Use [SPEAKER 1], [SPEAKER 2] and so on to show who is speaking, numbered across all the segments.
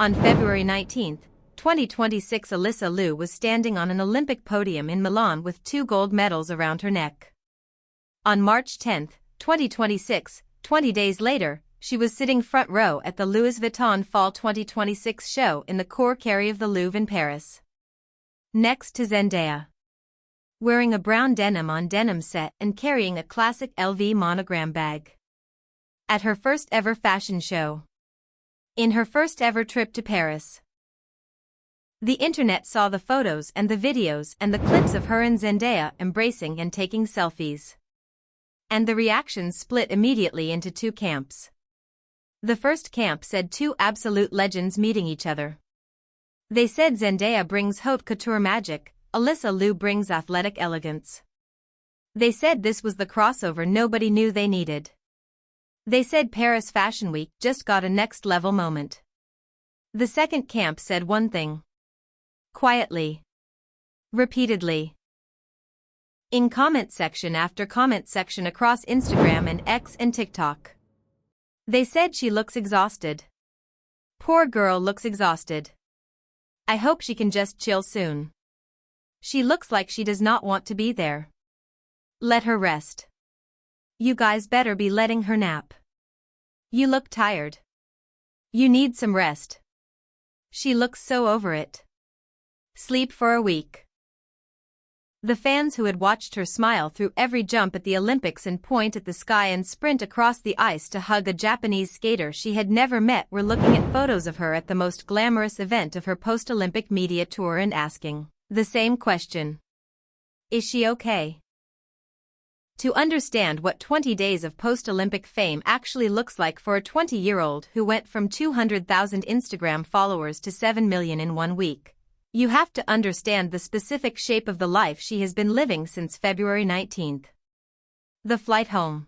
[SPEAKER 1] On February 19, 2026, Alysa Liu was standing on an Olympic podium in Milan with 2 gold medals around her neck. On March 10, 2026, 20 days later, she was sitting front row at the Louis Vuitton Fall 2026 show in the Cour Carrée of the Louvre in Paris. Next to Zendaya. Wearing a brown denim on denim set and carrying a classic LV monogram bag. At her first ever fashion show. In her first ever trip to Paris. The internet saw the photos and the videos and the clips of her and Zendaya embracing and taking selfies. And the reactions split immediately into 2 camps. The first camp said 2 absolute legends meeting each other. They said Zendaya brings haute couture magic, Alysa Liu brings athletic elegance. They said this was the crossover nobody knew they needed. They said Paris Fashion Week just got a next-level moment. The second camp said one thing. Quietly. Repeatedly. In comment section after comment section across Instagram and X and TikTok. They said she looks exhausted. Poor girl looks exhausted. I hope she can just chill soon. She looks like she does not want to be there. Let her rest. You guys better be letting her nap. You look tired. You need some rest. She looks so over it. Sleep for a week. The fans who had watched her smile through every jump at the Olympics and point at the sky and sprint across the ice to hug a Japanese skater she had never met were looking at photos of her at the most glamorous event of her post-Olympic media tour and asking the same question. Is she okay? To understand what 20 days of post-Olympic fame actually looks like for a 20-year-old who went from 200,000 Instagram followers to 7 million in 1 week, you have to understand the specific shape of the life she has been living since February 19. The flight home.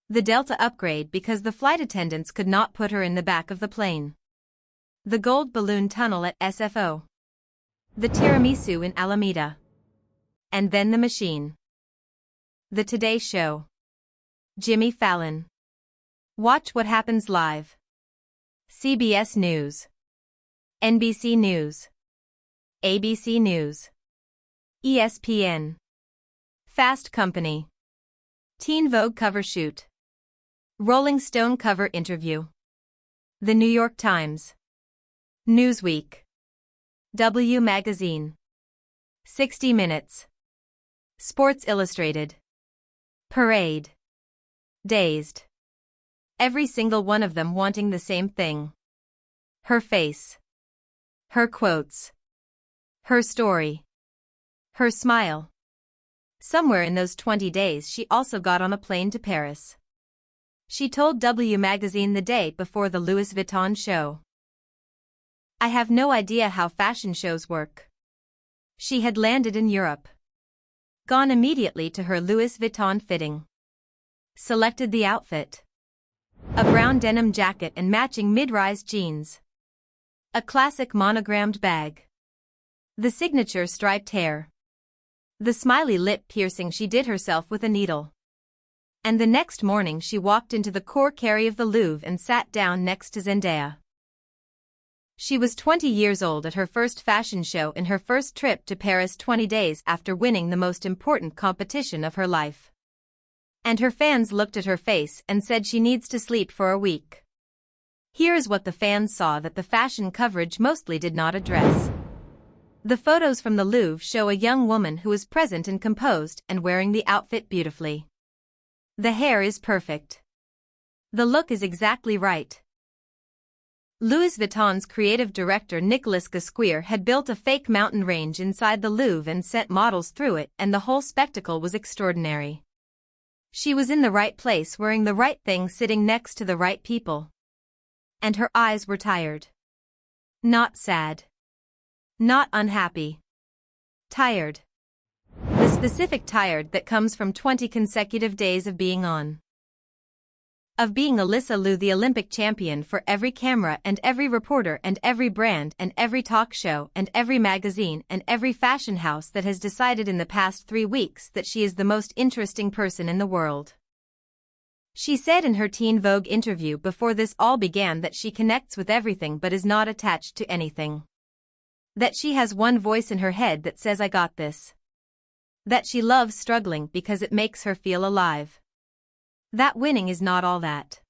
[SPEAKER 1] The Delta upgrade because the flight attendants could not put her in the back of the plane. The gold balloon tunnel at SFO. The tiramisu in Alameda. And then the machine. The Today Show. Jimmy Fallon. Watch What Happens Live. CBS News. NBC News. ABC News. ESPN. Fast Company. Teen Vogue cover shoot. Rolling Stone cover interview. The New York Times. Newsweek. W Magazine. 60 Minutes. Sports Illustrated. Parade. Dazed. Every single one of them wanting the same thing. Her face. Her quotes. Her story. Her smile. Somewhere in those 20 days she also got on a plane to Paris. She told W Magazine the day before the Louis Vuitton show. I have no idea how fashion shows work. She had landed in Europe. Gone immediately to her Louis Vuitton fitting. Selected the outfit. A brown denim jacket and matching mid-rise jeans. A classic monogrammed bag. The signature striped hair. The smiley lip piercing she did herself with a needle. And the next morning she walked into the Cour Carrée of the Louvre and sat down next to Zendaya. She was 20 years old at her first fashion show in her first trip to Paris 20 days after winning the most important competition of her life. And her fans looked at her face and said she needs to sleep for a week. Here's what the fans saw that the fashion coverage mostly did not address. The photos from the Louvre show a young woman who is present and composed and wearing the outfit beautifully. The hair is perfect. The look is exactly right. Louis Vuitton's creative director Nicolas Gasquier had built a fake mountain range inside the Louvre and sent models through it, and the whole spectacle was extraordinary. She was in the right place wearing the right thing sitting next to the right people. And her eyes were tired. Not sad. Not unhappy. Tired. The specific tired that comes from 20 consecutive days of being on. Of being Alysa Liu, the Olympic champion for every camera and every reporter and every brand and every talk show and every magazine and every fashion house that has decided in the past 3 weeks that she is the most interesting person in the world. She said in her Teen Vogue interview before this all began that she connects with everything but is not attached to anything. That she has one voice in her head that says I got this. That she loves struggling because it makes her feel alive. That winning is not all that.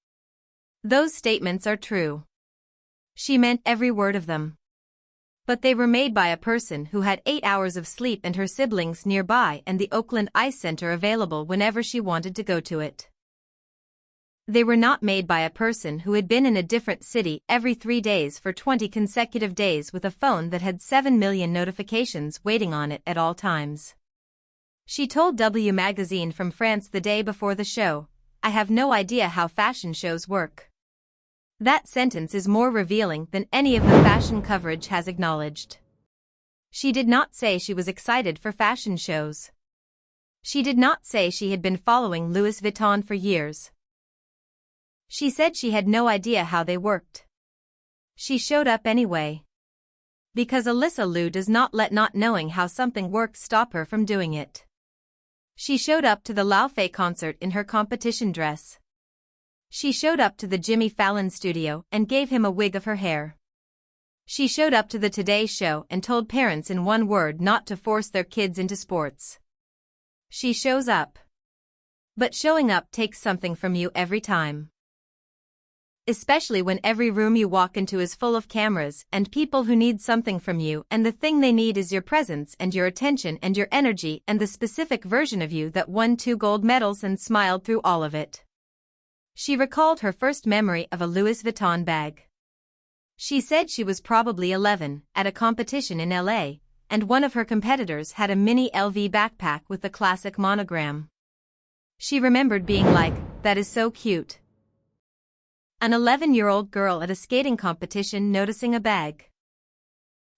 [SPEAKER 1] Those statements are true. She meant every word of them. But they were made by a person who had 8 hours of sleep and her siblings nearby and the Oakland Ice Center available whenever she wanted to go to it. They were not made by a person who had been in a different city every 3 days for 20 consecutive days with a phone that had 7 million notifications waiting on it at all times. She told W Magazine from France the day before the show, "I have no idea how fashion shows work." That sentence is more revealing than any of the fashion coverage has acknowledged. She did not say she was excited for fashion shows. She did not say she had been following Louis Vuitton for years. She said she had no idea how they worked. She showed up anyway. Because Alysa Liu does not let not knowing how something works stop her from doing it. She showed up to the Louvre concert in her competition dress. She showed up to the Jimmy Fallon studio and gave him a wig of her hair. She showed up to the Today Show and told parents in one word not to force their kids into sports. She shows up. But showing up takes something from you every time. Especially when every room you walk into is full of cameras and people who need something from you, and the thing they need is your presence and your attention and your energy and the specific version of you that won 2 gold medals and smiled through all of it. She recalled her first memory of a Louis Vuitton bag. She said she was probably 11, at a competition in LA, and one of her competitors had a mini LV backpack with the classic monogram. She remembered being like, "That is so cute." An 11-year-old girl at a skating competition noticing a bag.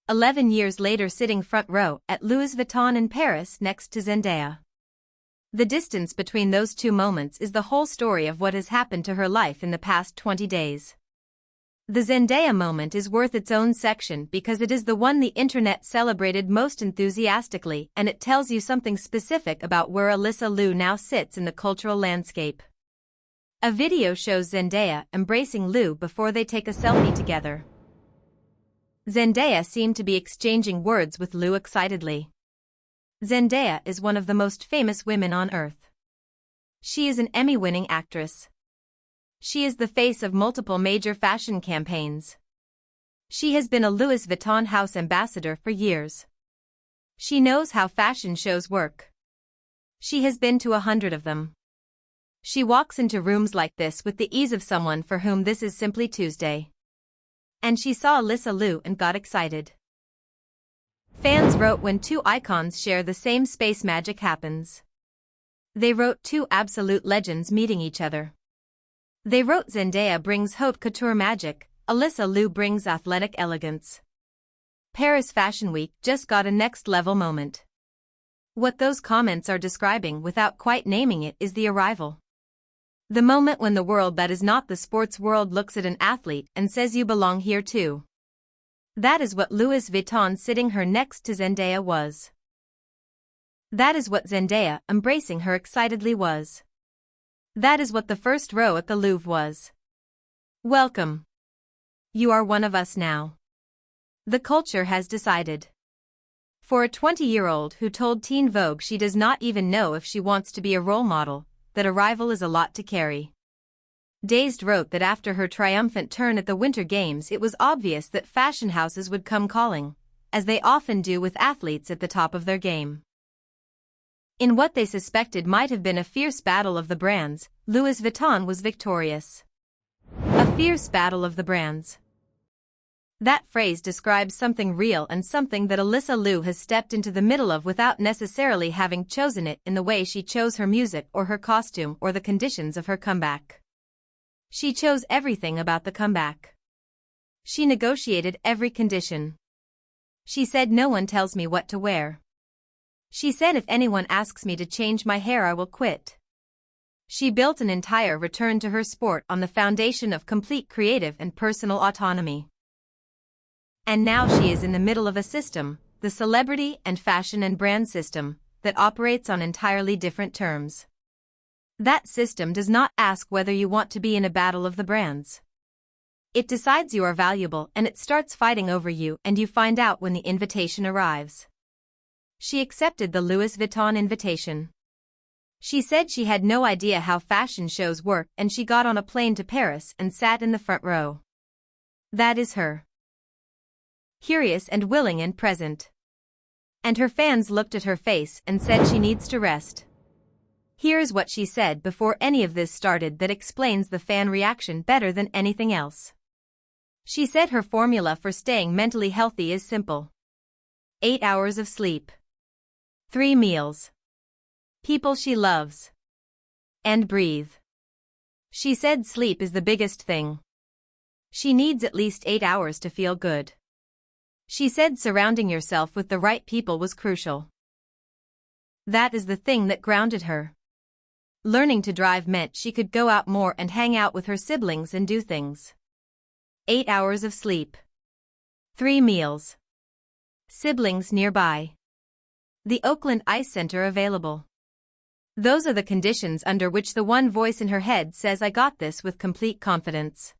[SPEAKER 1] 11 years later sitting front row at Louis Vuitton in Paris next to Zendaya. The distance between those two moments is the whole story of what has happened to her life in the past 20 days. The Zendaya moment is worth its own section because it is the one the internet celebrated most enthusiastically, and it tells you something specific about where Alysa Liu now sits in the cultural landscape. A video shows Zendaya embracing Liu before they take a selfie together. Zendaya seemed to be exchanging words with Liu excitedly. Zendaya is one of the most famous women on earth. She is an Emmy-winning actress. She is the face of multiple major fashion campaigns. She has been a Louis Vuitton house ambassador for years. She knows how fashion shows work. She has been to 100 of them. She walks into rooms like this with the ease of someone for whom this is simply Tuesday. And she saw Alysa Liu and got excited. Fans wrote when two icons share the same space magic happens. They wrote two absolute legends meeting each other. They wrote Zendaya brings haute couture magic, Alysa Liu brings athletic elegance. Paris Fashion Week just got a next level moment. What those comments are describing without quite naming it is the arrival. The moment when the world that is not the sports world looks at an athlete and says you belong here too. That is what Louis Vuitton sitting her next to Zendaya was. That is what Zendaya embracing her excitedly was. That is what the first row at the Louvre was. Welcome. You are one of us now. The culture has decided. For a 20-year-old who told Teen Vogue she does not even know if she wants to be a role model, that arrival is a lot to carry. Dazed wrote that after her triumphant turn at the Winter Games it was obvious that fashion houses would come calling, as they often do with athletes at the top of their game. In what they suspected might have been a fierce battle of the brands, Louis Vuitton was victorious. A fierce battle of the brands. That phrase describes something real and something that Alysa Liu has stepped into the middle of without necessarily having chosen it in the way she chose her music or her costume or the conditions of her comeback. She chose everything about the comeback. She negotiated every condition. She said no one tells me what to wear. She said if anyone asks me to change my hair I will quit. She built an entire return to her sport on the foundation of complete creative and personal autonomy. And now she is in the middle of a system, the celebrity and fashion and brand system, that operates on entirely different terms. That system does not ask whether you want to be in a battle of the brands. It decides you are valuable and it starts fighting over you, and you find out when the invitation arrives. She accepted the Louis Vuitton invitation. She said she had no idea how fashion shows work, and she got on a plane to Paris and sat in the front row. That is her. Curious and willing and present. And her fans looked at her face and said she needs to rest. Here's what she said before any of this started that explains the fan reaction better than anything else. She said her formula for staying mentally healthy is simple. 8 hours of sleep. 3 meals. People she loves. And breathe. She said sleep is the biggest thing. She needs at least 8 hours to feel good. She said surrounding yourself with the right people was crucial. That is the thing that grounded her. Learning to drive meant she could go out more and hang out with her siblings and do things. 8 hours of sleep. 3 meals. Siblings nearby. The Oakland Ice Center available. Those are the conditions under which the one voice in her head says I got this with complete confidence.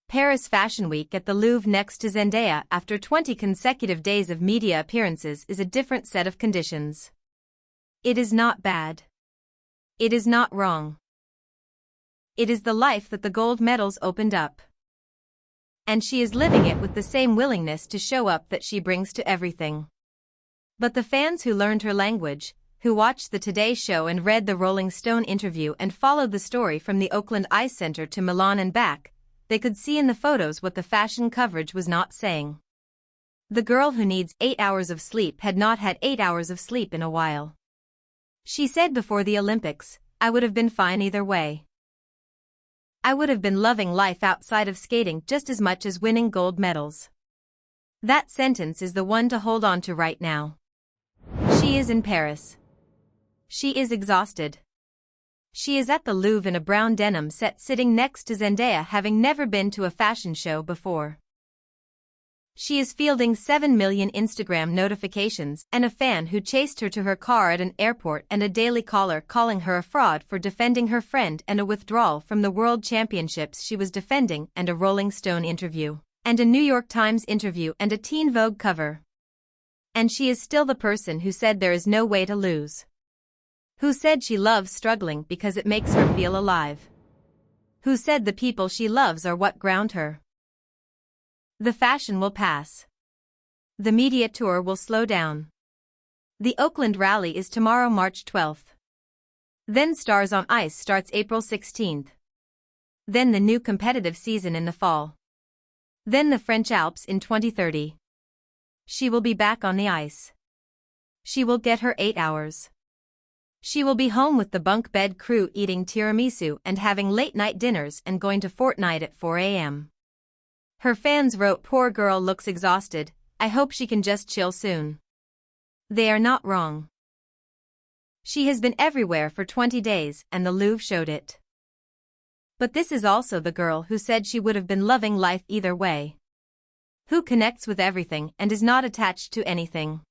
[SPEAKER 1] Paris Fashion Week at the Louvre next to Zendaya after 20 consecutive days of media appearances is a different set of conditions. It is not bad. It is not wrong. It is the life that the gold medals opened up. And she is living it with the same willingness to show up that she brings to everything. But the fans who learned her language, who watched the Today Show and read the Rolling Stone interview and followed the story from the Oakland Ice Center to Milan and back, they could see in the photos what the fashion coverage was not saying. The girl who needs 8 hours of sleep had not had 8 hours of sleep in a while. She said before the Olympics, I would have been fine either way. I would have been loving life outside of skating just as much as winning gold medals. That sentence is the one to hold on to right now. She is in Paris. She is exhausted. She is at the Louvre in a brown denim set sitting next to Zendaya, having never been to a fashion show before. She is fielding 7 million Instagram notifications and a fan who chased her to her car at an airport and a daily caller calling her a fraud for defending her friend and a withdrawal from the World Championships she was defending and a Rolling Stone interview and a New York Times interview and a Teen Vogue cover. And she is still the person who said there is no way to lose. Who said she loves struggling because it makes her feel alive. Who said the people she loves are what ground her. The fashion will pass. The media tour will slow down. The Oakland rally is tomorrow, March 12th. Then Stars on Ice starts April 16th. Then the new competitive season in the fall. Then the French Alps in 2030. She will be back on the ice. She will get her 8 hours. She will be home with the bunk bed crew eating tiramisu and having late-night dinners and going to Fortnite at 4 a.m. Her fans wrote, "Poor girl looks exhausted, I hope she can just chill soon." They are not wrong. She has been everywhere for 20 days and the Louvre showed it. But this is also the girl who said she would have been loving life either way. Who connects with everything and is not attached to anything.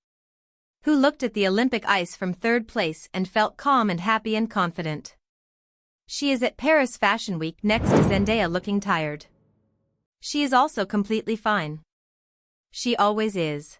[SPEAKER 1] Who looked at the Olympic ice from third place and felt calm and happy and confident. She is at Paris Fashion Week next to Zendaya looking tired. She is also completely fine. She always is.